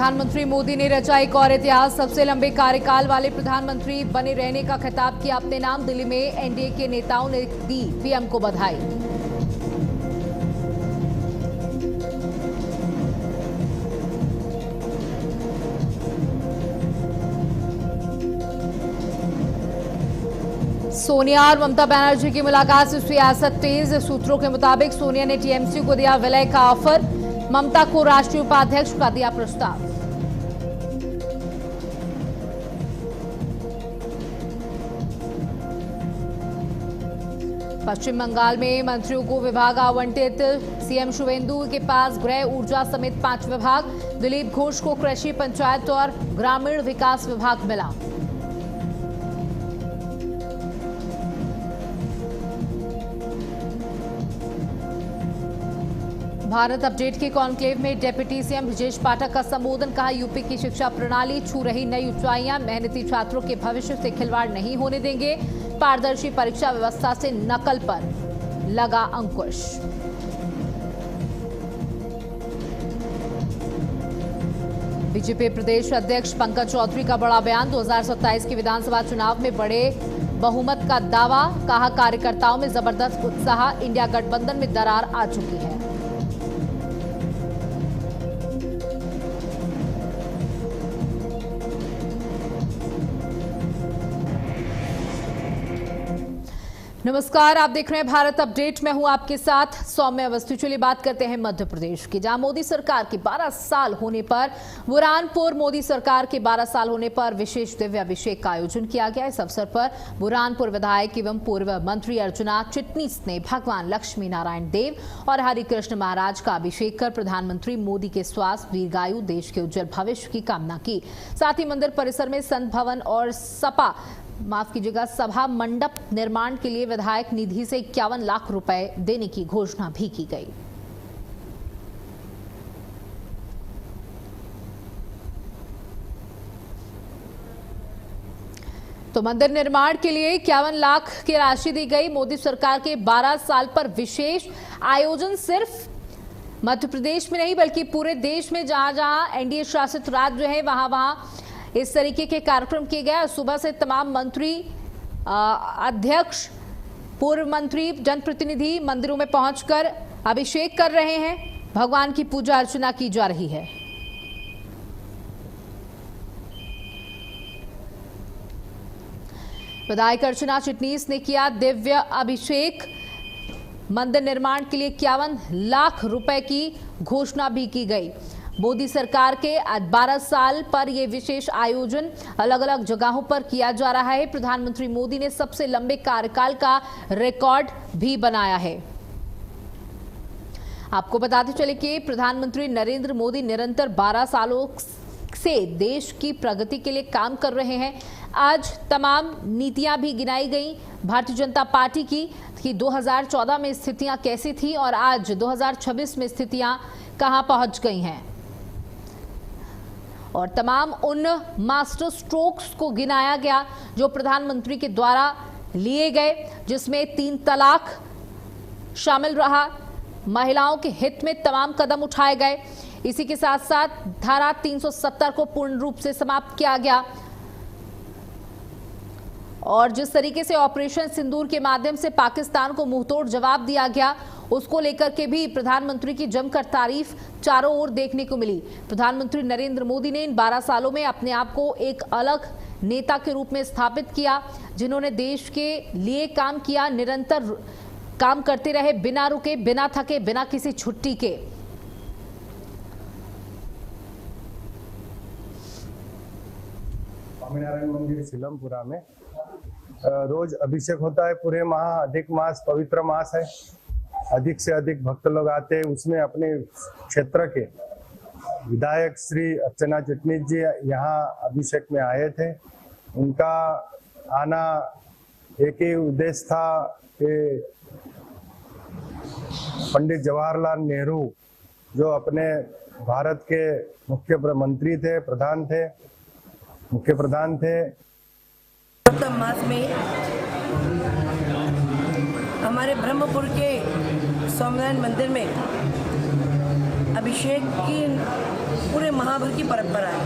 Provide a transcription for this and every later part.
प्रधानमंत्री मोदी ने रचा एक और इतिहास। सबसे लंबे कार्यकाल वाले प्रधानमंत्री बने रहने का खिताब किया अपने नाम। दिल्ली में एनडीए के नेताओं ने दी पीएम को बधाई। सोनिया और ममता बनर्जी की मुलाकात से सियासत तेज। सूत्रों के मुताबिक सोनिया ने टीएमसी को दिया विलय का ऑफर, ममता को राष्ट्रीय उपाध्यक्ष का दिया प्रस्ताव। पश्चिम बंगाल में मंत्रियों को विभाग आवंटित। सीएम शुवेंदु के पास गृह, ऊर्जा समेत 5 विभाग। दिलीप घोष को कृषि, पंचायत और ग्रामीण विकास विभाग मिला। भारत अपडेट के कॉन्क्लेव में डिप्टी सीएम ब्रजेश पाठक का संबोधन। कहा, यूपी की शिक्षा प्रणाली छू रही नई ऊंचाइयां। मेहनती छात्रों के भविष्य से खिलवाड़ नहीं होने देंगे। पारदर्शी परीक्षा व्यवस्था से नकल पर लगा अंकुश। बीजेपी प्रदेश अध्यक्ष पंकज चौधरी का बड़ा बयान। 2027 के विधानसभा चुनाव में बड़े बहुमत का दावा। कहा, कार्यकर्ताओं में जबरदस्त उत्साह। इंडिया गठबंधन में दरार आ चुकी है। नमस्कार, आप देख रहे हैं भारत अपडेट। मैं हूं आपके साथ सौम्य अवस्थी। चलिए बात करते हैं मध्य प्रदेश की, जहां मोदी सरकार के 12 साल होने पर बुरहानपुर मोदी सरकार के 12 साल होने पर विशेष दिव्य अभिषेक का आयोजन किया गया। इस अवसर पर बुरहानपुर विधायक एवं पूर्व मंत्री अर्चना चिटनीस ने भगवान लक्ष्मी नारायण देव और हरिकृष्ण महाराज का अभिषेक कर प्रधानमंत्री मोदी के स्वास्थ्य, दीर्घायु, देश के उज्जवल भविष्य की कामना की। साथ ही मंदिर परिसर में संत भवन और सभा मंडप निर्माण के लिए विधायक निधि से 51 लाख रुपए देने की घोषणा भी की गई। तो मंदिर निर्माण के लिए 51 लाख की राशि दी गई। मोदी सरकार के 12 साल पर विशेष आयोजन सिर्फ मध्य प्रदेश में नहीं बल्कि पूरे देश में जहां जहां एनडीए शासित राज्य है वहां इस तरीके के कार्यक्रम किए गए। सुबह से तमाम मंत्री, अध्यक्ष, पूर्व मंत्री, जनप्रतिनिधि मंदिरों में पहुंचकर अभिषेक कर रहे हैं। भगवान की पूजा अर्चना की जा रही है। विधायक अर्चना चिटनीस ने किया दिव्य अभिषेक। मंदिर निर्माण के लिए 51 लाख रुपए की घोषणा भी की गई। मोदी सरकार के 12 साल पर यह विशेष आयोजन अलग अलग जगहों पर किया जा रहा है। प्रधानमंत्री मोदी ने सबसे लंबे कार्यकाल का रिकॉर्ड भी बनाया है। आपको बताते चले कि प्रधानमंत्री नरेंद्र मोदी निरंतर 12 सालों से देश की प्रगति के लिए काम कर रहे हैं। आज तमाम नीतियां भी गिनाई गई भारतीय जनता पार्टी की कि 2014 में स्थितियां कैसी थी और आज 2026 में स्थितियां कहां पहुंच गई हैं, और तमाम उन मास्टर स्ट्रोक्स को गिनाया गया जो प्रधानमंत्री के द्वारा लिए गए, जिसमें 3 तलाक शामिल रहा। महिलाओं के हित में तमाम कदम उठाए गए। इसी के साथ साथ धारा 370 को पूर्ण रूप से समाप्त किया गया और जिस तरीके से ऑपरेशन सिंदूर के माध्यम से पाकिस्तान को मुंहतोड़ जवाब दिया गया, उसको लेकर के भी प्रधानमंत्री की जमकर तारीफ चारों ओर देखने को मिली। प्रधानमंत्री नरेंद्र मोदी ने इन 12 सालों में अपने आप को एक अलग नेता के रूप में स्थापित किया, जिन्होंने देश के लिए काम किया, निरंतर काम करते रहे, बिना रुके, बिना थके, बिना किसी छुट्टी के। स्वामीनारायण मंदिर सिलमपुरा में रोज अभिषेक होता है। पूरे माह, अधिक मास, पवित्र मास है। अधिक से अधिक भक्त लोग आते हैं। उसमें अपने क्षेत्र के विधायक श्री अर्चना चिटनीस जी यहाँ अभिषेक में आए थे। उनका आना एक ही उद्देश्य था कि पंडित जवाहरलाल नेहरू जो अपने भारत के मुख्य मंत्री थे, मुख्य प्रधान थे। मास में हमारे ब्रह्मपुर के स्वामीनारायण मंदिर में अभिषेक की पूरे महाभर की परंपरा है।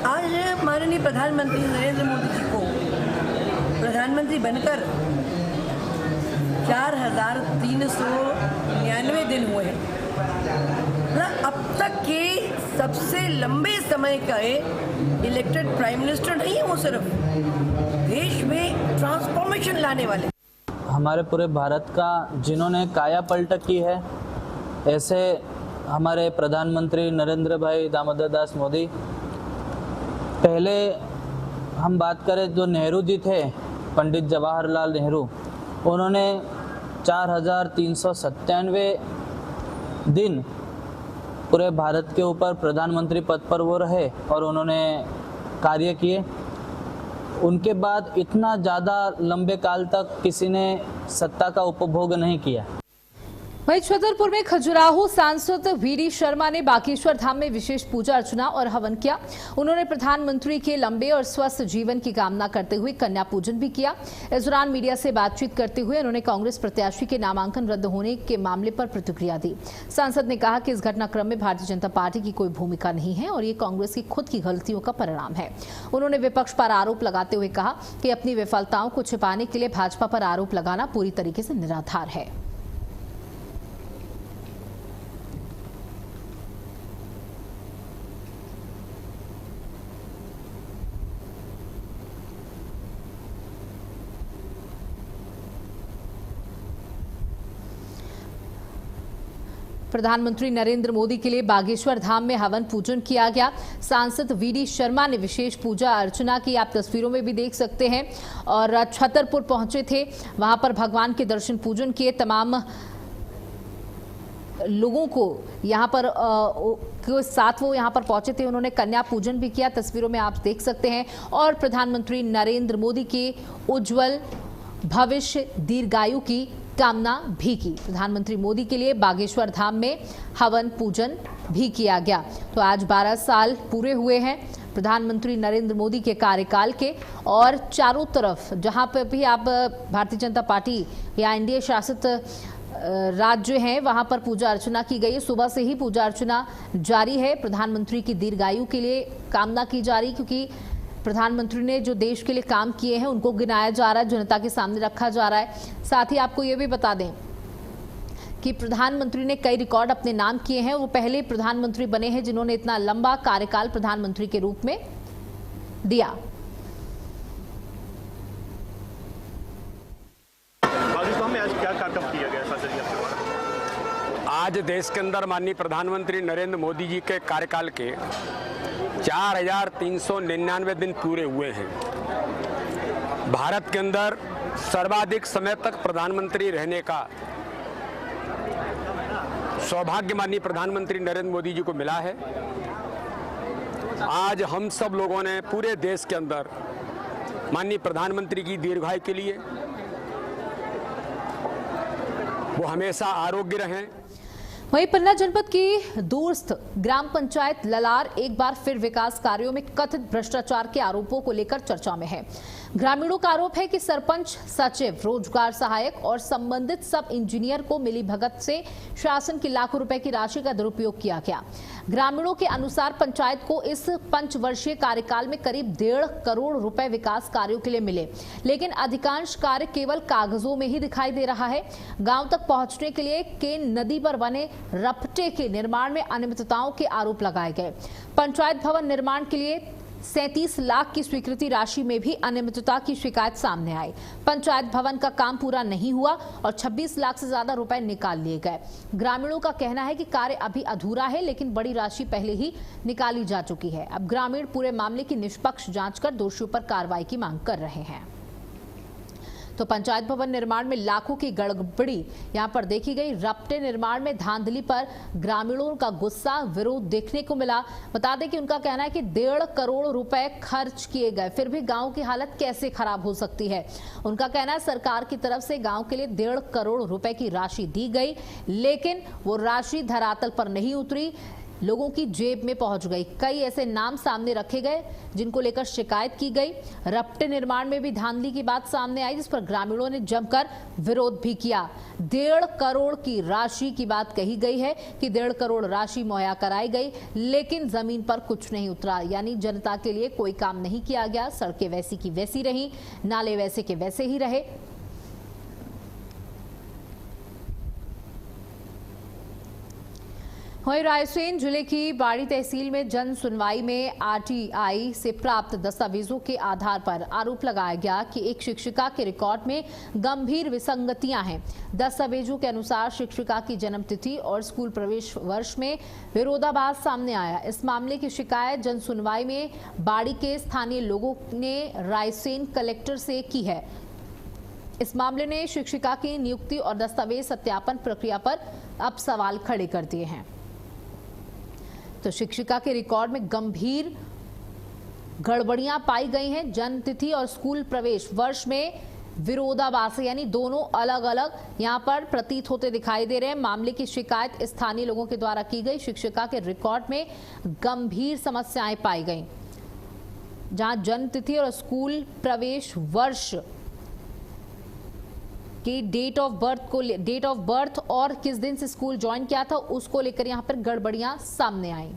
आज माननीय प्रधानमंत्री नरेंद्र मोदी जी को प्रधानमंत्री बनकर 4,399 दिन हुए हैं। अब तक के सबसे लंबे समय का इलेक्टेड प्राइम मिनिस्टर नहीं है वो, सिर्फ देश में ट्रांसफॉर्मेशन लाने वाले। हमारे पूरे भारत का जिन्होंने काया पलट की है, ऐसे हमारे प्रधानमंत्री नरेंद्र भाई दामोदर दास मोदी। पहले हम बात करें जो नेहरू जी थे, पंडित जवाहरलाल नेहरू, उन्होंने 4,397 दिन पूरे भारत के ऊपर प्रधानमंत्री पद पर वो रहे और उन्होंने कार्य किए। उनके बाद इतना ज़्यादा लंबे काल तक किसी ने सत्ता का उपभोग नहीं किया। वहीं छतरपुर में खजुराहो सांसद वीडी शर्मा ने बागेश्वर धाम में विशेष पूजा अर्चना और हवन किया। उन्होंने प्रधानमंत्री के लंबे और स्वस्थ जीवन की कामना करते हुए कन्या पूजन भी किया। इस दौरान मीडिया से बातचीत करते हुए उन्होंने कांग्रेस प्रत्याशी के नामांकन रद्द होने के मामले पर प्रतिक्रिया दी। सांसद ने कहा कि इस घटनाक्रम में भारतीय जनता पार्टी की कोई भूमिका नहीं है और ये कांग्रेस की खुद की गलतियों का परिणाम है। उन्होंने विपक्ष पर आरोप लगाते हुए कहा कि अपनी विफलताओं को छिपाने के लिए भाजपा पर आरोप लगाना पूरी तरीके से निराधार है। प्रधानमंत्री नरेंद्र मोदी के लिए बागेश्वर धाम में हवन पूजन किया गया। सांसद वीडी शर्मा ने विशेष पूजा अर्चना की, आप तस्वीरों में भी देख सकते हैं, और छतरपुर पहुंचे थे, वहां पर भगवान के दर्शन पूजन किए। तमाम लोगों को यहां पर के साथ वो यहां पर पहुंचे थे, उन्होंने कन्या पूजन भी किया, तस्वीरों में आप देख सकते हैं। और प्रधानमंत्री नरेंद्र मोदी के उज्जवल भविष्य दीर्घायु की कामना भी की। प्रधानमंत्री मोदी के लिए बागेश्वर धाम में हवन पूजन भी किया गया। तो आज 12 साल पूरे हुए हैं प्रधानमंत्री नरेंद्र मोदी के कार्यकाल के, और चारों तरफ जहां पर भी आप भारतीय जनता पार्टी या एनडीए शासित राज्य हैं वहां पर पूजा अर्चना की गई है। सुबह से ही पूजा अर्चना जारी है। प्रधानमंत्री की दीर्घायु के लिए कामना की जा रही, क्योंकि प्रधानमंत्री ने जो देश के लिए काम किए हैं उनको गिनाया जा रहा है, जनता के सामने रखा जा रहा है। साथ ही आपको ये भी बता दें कि प्रधानमंत्री ने कई रिकॉर्ड अपने नाम किए हैं। वो पहले प्रधानमंत्री बने हैं जिन्होंने इतना लंबा कार्यकाल प्रधानमंत्री के रूप में दिया। पाकिस्तान में आज क्या कार्यक्रम किया गया? आज देश के अंदर माननीय प्रधानमंत्री नरेंद्र मोदी जी के कार्यकाल के 4,399 दिन पूरे हुए हैं। भारत के अंदर सर्वाधिक समय तक प्रधानमंत्री रहने का सौभाग्य माननीय प्रधानमंत्री नरेंद्र मोदी जी को मिला है। आज हम सब लोगों ने पूरे देश के अंदर माननीय प्रधानमंत्री की दीर्घायु के लिए वो हमेशा आरोग्य रहें। वहीं पन्ना जनपद की दूरस्थ ग्राम पंचायत ललार एक बार फिर विकास कार्यों में कथित भ्रष्टाचार के आरोपों को लेकर चर्चा में है। ग्रामीणों का आरोप है कि सरपंच, सचिव, रोजगार सहायक और संबंधित सब इंजीनियर को मिली भगत से शासन की लाखों रुपए की राशि का दुरुपयोग किया गया। ग्रामीणों के अनुसार पंचायत को इस पंचवर्षीय कार्यकाल में करीब 1.5 करोड़ रुपए विकास कार्यों के लिए मिले, लेकिन अधिकांश कार्य केवल कागजों में ही दिखाई दे रहा है। गांव तक पहुंचने के लिए केन नदी पर बने रपटे के निर्माण में अनियमितताओं के आरोप लगाए गए। पंचायत भवन निर्माण के लिए 37 लाख की स्वीकृति राशि में भी अनियमितता की शिकायत सामने आई। पंचायत भवन का काम पूरा नहीं हुआ और 26 लाख से ज्यादा रुपए निकाल लिए गए। ग्रामीणों का कहना है कि कार्य अभी अधूरा है, लेकिन बड़ी राशि पहले ही निकाली जा चुकी है। अब ग्रामीण पूरे मामले की निष्पक्ष जांच कर दोषियों पर कार्रवाई की मांग कर रहे हैं। तो पंचायत भवन निर्माण में लाखों की गड़बड़ी यहां पर देखी गई। रपटे निर्माण में धांधली पर ग्रामीणों का गुस्सा, विरोध देखने को मिला। बता दें कि उनका कहना है कि 1.5 करोड़ रुपए खर्च किए गए, फिर भी गांव की हालत कैसे खराब हो सकती है। उनका कहना है सरकार की तरफ से गांव के लिए 1.5 करोड़ रुपए की राशि दी गई, लेकिन वो राशि धरातल पर नहीं उतरी। लोगों की जेब में पहुंच गई। कई ऐसे नाम सामने रखे गए जिनको लेकर शिकायत की गई। रपटे निर्माण में भी धांधली की बात सामने आई, जिस पर ग्रामीणों ने जमकर विरोध भी किया। 1.5 करोड़ की राशि की बात कही गई है कि 1.5 करोड़ राशि मुहैया कराई गई, लेकिन जमीन पर कुछ नहीं उतरा, यानी जनता के लिए कोई काम नहीं किया गया। सड़कें वैसी की वैसी रहीं, नाले वैसे के वैसे ही रहे। वहीं रायसेन जिले की बाड़ी तहसील में जन सुनवाई में आरटीआई से प्राप्त दस्तावेजों के आधार पर आरोप लगाया गया कि एक शिक्षिका के रिकॉर्ड में गंभीर विसंगतियां हैं। दस्तावेजों के अनुसार शिक्षिका की जन्मतिथि और स्कूल प्रवेश वर्ष में विरोधाभास सामने आया। इस मामले की शिकायत जन सुनवाई में बाड़ी के स्थानीय लोगों ने रायसेन कलेक्टर से की है। इस मामले ने शिक्षिका की नियुक्ति और दस्तावेज सत्यापन प्रक्रिया पर अब सवाल खड़े कर दिए हैं। तो शिक्षिका के रिकॉर्ड में गंभीर गड़बड़ियां पाई गई हैं। जन्म तिथि और स्कूल प्रवेश वर्ष में विरोधाभास, यानी दोनों अलग अलग यहां पर प्रतीत होते दिखाई दे रहे हैं। मामले की शिकायत स्थानीय लोगों के द्वारा की गई। शिक्षिका के रिकॉर्ड में गंभीर समस्याएं पाई गई, जहां जन्म तिथि और स्कूल प्रवेश वर्ष की डेट ऑफ बर्थ और किस दिन से स्कूल ज्वाइन किया था उसको लेकर यहां पर गड़बड़ियां सामने आई।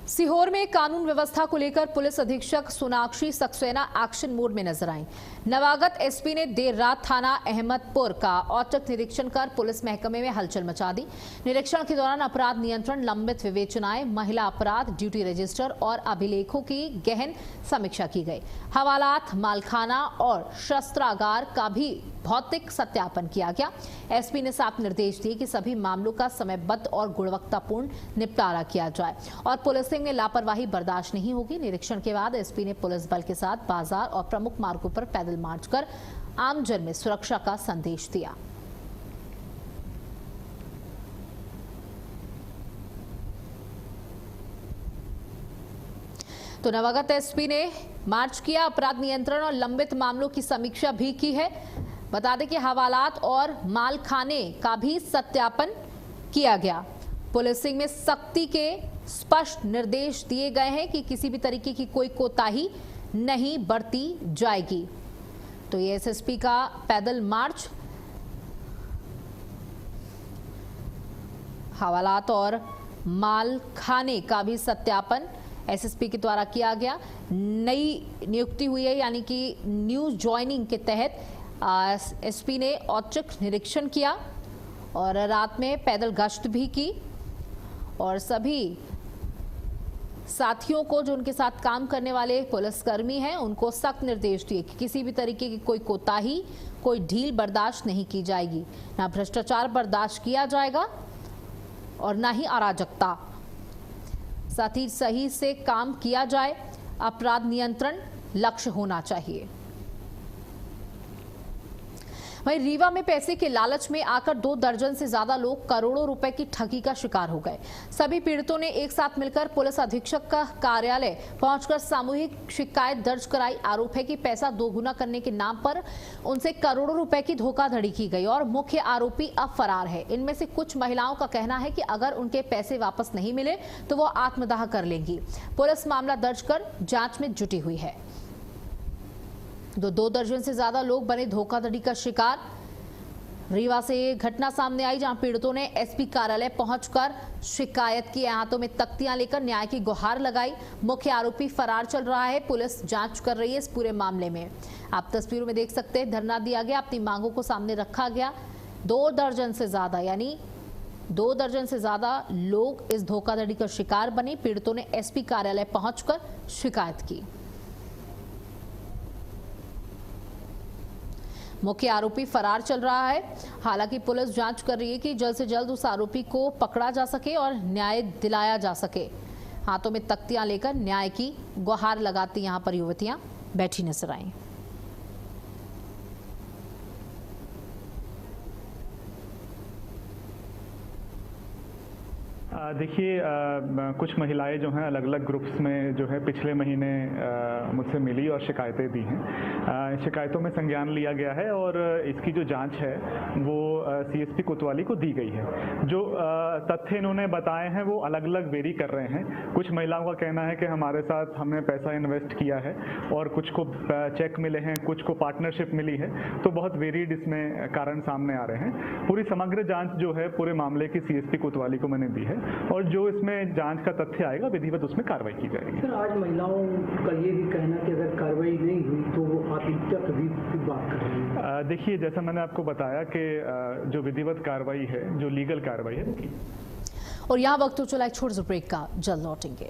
सीहोर में कानून व्यवस्था को लेकर पुलिस अधीक्षक सोनाक्षी सक्सेना एक्शन मोड में नजर आई। नवागत एसपी ने देर रात थाना अहमदपुर का औचक निरीक्षण कर पुलिस महकमे में हलचल मचा दी। निरीक्षण के दौरान अपराध नियंत्रण, लंबित विवेचनाएं, महिला अपराध, ड्यूटी रजिस्टर और अभिलेखों की गहन समीक्षा की गई। हवालात, मालखाना और शस्त्रागार का भी भौतिक सत्यापन किया गया। एसपी ने साफ निर्देश दिए कि सभी मामलों का समयबद्ध और गुणवत्तापूर्ण निपटारा किया जाए और पुलिसिंग में लापरवाही बर्दाश्त नहीं होगी। निरीक्षण के बाद एसपी ने पुलिस बल के साथ बाजार और प्रमुख मार्गों पर पैदल मार्च कर आमजन में सुरक्षा का संदेश दिया। तो नवागत एसपी ने मार्च किया, अपराध नियंत्रण और लंबित मामलों की समीक्षा भी की है। बता दें कि हवालात और मालखाने का भी सत्यापन किया गया। पुलिसिंग में सख्ती के स्पष्ट निर्देश दिए गए हैं कि किसी भी तरीके की कोई कोताही नहीं बरती जाएगी। तो ये एसएसपी का पैदल मार्च, हवालात और मालखाने का भी सत्यापन एसएसपी के द्वारा किया गया। नई नियुक्ति हुई है, यानी कि न्यू ज्वाइनिंग के तहत एसपी ने औचक निरीक्षण किया और रात में पैदल गश्त भी की और सभी साथियों को, जो उनके साथ काम करने वाले पुलिसकर्मी हैं, उनको सख्त निर्देश दिए कि किसी भी तरीके की कोई कोताही, कोई ढील बर्दाश्त नहीं की जाएगी। ना भ्रष्टाचार बर्दाश्त किया जाएगा और ना ही अराजकता। साथ ही सही से काम किया जाए। अपराध नियंत्रण लक्ष्य होना चाहिए। वहीं रीवा में पैसे के लालच में आकर 2 दर्जन से ज्यादा लोग करोड़ों रुपए की ठगी का शिकार हो गए। सभी पीड़ितों ने एक साथ मिलकर पुलिस अधीक्षक का कार्यालय पहुंचकर सामूहिक शिकायत दर्ज कराई। आरोप है कि पैसा दोगुना करने के नाम पर उनसे करोड़ों रुपए की धोखाधड़ी की गई और मुख्य आरोपी अब फरार है। इनमें से कुछ महिलाओं का कहना है कि अगर उनके पैसे वापस नहीं मिले तो वो आत्मदाह कर लेंगी। पुलिस मामला दर्ज कर जांच में जुटी हुई है। 2 दर्जन से ज्यादा लोग बने धोखाधड़ी का शिकार। रीवा से ये घटना सामने आई, जहां पीड़ितों ने एसपी कार्यालय पहुंचकर शिकायत की, हाथों में तख्तियां लेकर न्याय की गुहार लगाई। मुख्य आरोपी फरार चल रहा है। पुलिस जांच कर रही है इस पूरे मामले में। आप तस्वीरों में देख सकते हैं, धरना दिया गया, अपनी मांगों को सामने रखा गया। 2 दर्जन से ज्यादा, यानी 2 दर्जन से ज्यादा लोग इस धोखाधड़ी का शिकार बने। पीड़ितों ने एसपी कार्यालय पहुंचकर शिकायत की। मुख्य आरोपी फरार चल रहा है। हालांकि पुलिस जांच कर रही है कि जल्द से जल्द उस आरोपी को पकड़ा जा सके और न्याय दिलाया जा सके। हाथों में तख्तियां लेकर न्याय की गुहार लगाती यहां पर युवतियां बैठी नजर आईं। देखिए कुछ महिलाएं जो हैं अलग अलग ग्रुप्स में जो है पिछले महीने मुझसे मिली और शिकायतें दी हैं। शिकायतों में संज्ञान लिया गया है और इसकी जो जांच है वो सीएसपी कोतवाली को दी गई है। जो तथ्य इन्होंने बताए हैं वो अलग अलग वेरी कर रहे हैं। कुछ महिलाओं का कहना है कि हमारे साथ हमने पैसा इन्वेस्ट किया है और कुछ को चेक मिले हैं, कुछ को पार्टनरशिप मिली है, तो बहुत वेरीड इसमें कारण सामने आ रहे हैं। पूरी समग्र जांच जो है पूरे मामले की सीएसपी कोतवाली को मैंने दी है और जो इसमें जांच का तथ्य आएगा विधिवत उसमें कार्रवाई की जाएगी। सर, आज महिलाओं का ये भी कहना कि अगर कार्रवाई नहीं हुई तो वो आत्महत्या की बात कर रही है। देखिए जैसा मैंने आपको बताया कि जो विधिवत कार्रवाई है, जो लीगल कार्रवाई है। और यहाँ वक्त तो चला एक छोटे से ब्रेक का, जल्द लौटेंगे।